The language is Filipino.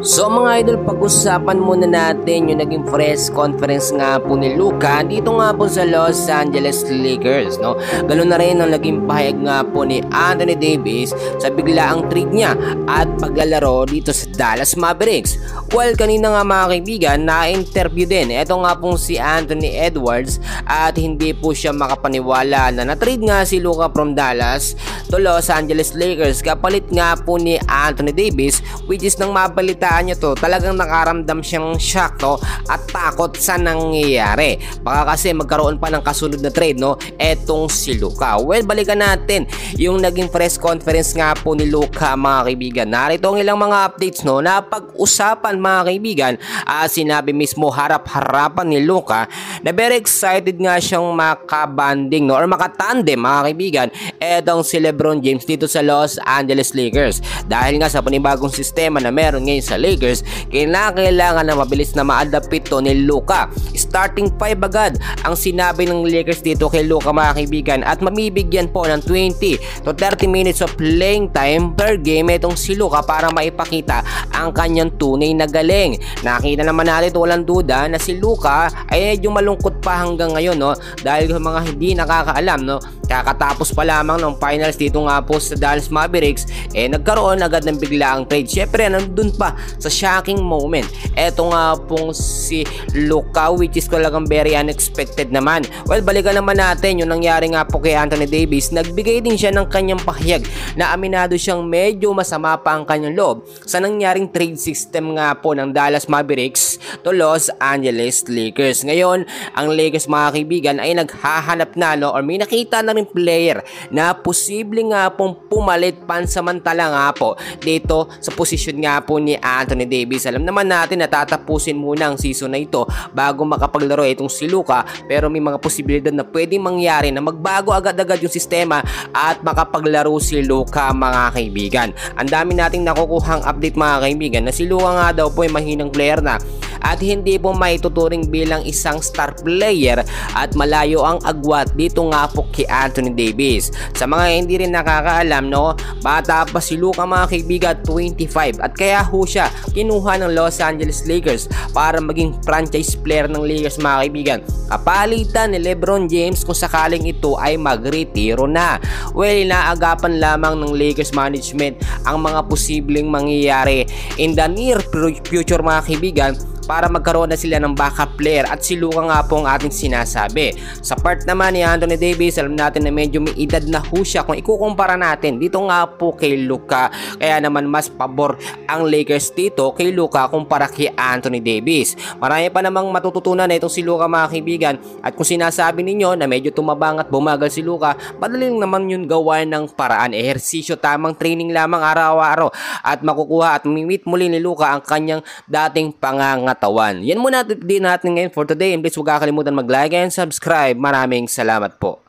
So mga idol, pag-usapan muna natin yung naging press conference nga po ni Luka dito nga po sa Los Angeles Lakers, no? Ganoon na rin ang naging pahayag nga po ni Anthony Davis sa biglaang trade niya at paglalaro dito sa Dallas Mavericks. Well, kanina nga mga kaibigan, na-interview din ito nga pong si Anthony Edwards at hindi po siya makapaniwala na na-trade nga si Luka from Dallas to Los Angeles Lakers kapalit nga po ni Anthony Davis, which is nang mabalitaan nyo to, talagang nakaramdam siyang shock, no, at takot sa nangyayari. Baka kasi magkaroon pa ng kasunod na trade, no, etong si Luka. Well, balikan natin yung naging press conference nga po ni Luka mga kaibigan. Narito ang ilang mga updates, no, na pag-usapan mga kaibigan. Sinabi mismo harap-harapan ni Luka na very excited nga siyang makabanding, no, or makatandem mga kaibigan etong si LeBron James dito sa Los Angeles Lakers. Dahil nga sa panibagong sistema na meron ngayon sa Lakers, kailangan na mabilis na ma-adapt ito ni Luka. Starting 5 agad ang sinabi ng Lakers dito kay Luka mga kaibigan, at mamibigyan po ng 20 to 30 minutes of playing time per game itong si Luka para maipakita ang kanyang tunay na galing. Nakita naman natin, walang duda, na si Luka ay medyo malungkot pa hanggang ngayon, no, dahil sa mga hindi nakakaalam, no, kakatapos pa lamang ng finals dito nga po sa Dallas Mavericks, nagkaroon agad ng biglaang trade. Syempre nandun pa sa shocking moment eto nga pong si Luka, which is talagang very unexpected naman. Well, balikan naman natin yung nangyari nga po kay Anthony Davis. Nagbigay din siya ng kanyang pahayag na aminado siyang medyo masama pa ang kanyang loob sa nangyaring trade system nga po ng Dallas Mavericks to Los Angeles Lakers. Ngayon, ang Lakers mga kaibigan ay naghahanap na, no, or may nakita na rin player na posible nga pong pumalit pansamantala nga po dito sa posisyon nga po ni Anthony Davis. Alam naman natin na tatapusin muna ang season na ito bago makapaglaro itong si Luka, pero may mga posibilidad na pwedeng mangyari na magbago agad-agad yung sistema at makapaglaro si Luka mga kaibigan. Ang dami nating nakukuhang update mga kaibigan na si Luka nga daw po ay mahinang player na at hindi po maituturing bilang isang star player at malayo ang agwat dito nga po kay Anthony Davis. Sa mga hindi rin nakakaalam, no, bata pa si Luka mga kaibigan, 25, at kaya ho siya kinuha ng Los Angeles Lakers para maging franchise player ng Lakers mga kaibigan, kapalitan ni LeBron James kung sakaling ito ay magretiro na. Well, inaagapan lamang ng Lakers management ang mga posibleng mangyayari in the near future mga kaibigan para magkaroon na sila ng backup player, at si Luka nga po ang ating sinasabi. Sa part naman ni Anthony Davis, alam natin na medyo may edad na ho siya kung ikukumpara natin dito nga po kay Luka, kaya naman mas pabor ang Lakers dito kay Luka kumpara kay Anthony Davis. Marami pa namang matututunan na itong si Luka mga kaibigan, at kung sinasabi ninyo na medyo tumabang at bumagal si Luka, madaling naman yun gawa ng paraan, ehersisyo, tamang training lamang araw-araw at makukuha at mamimit muli ni Luka ang kanyang dating pangangatawan. Yan muna din natin ngayon for today, and please huwag kakalimutan mag-like and subscribe. Maraming salamat po.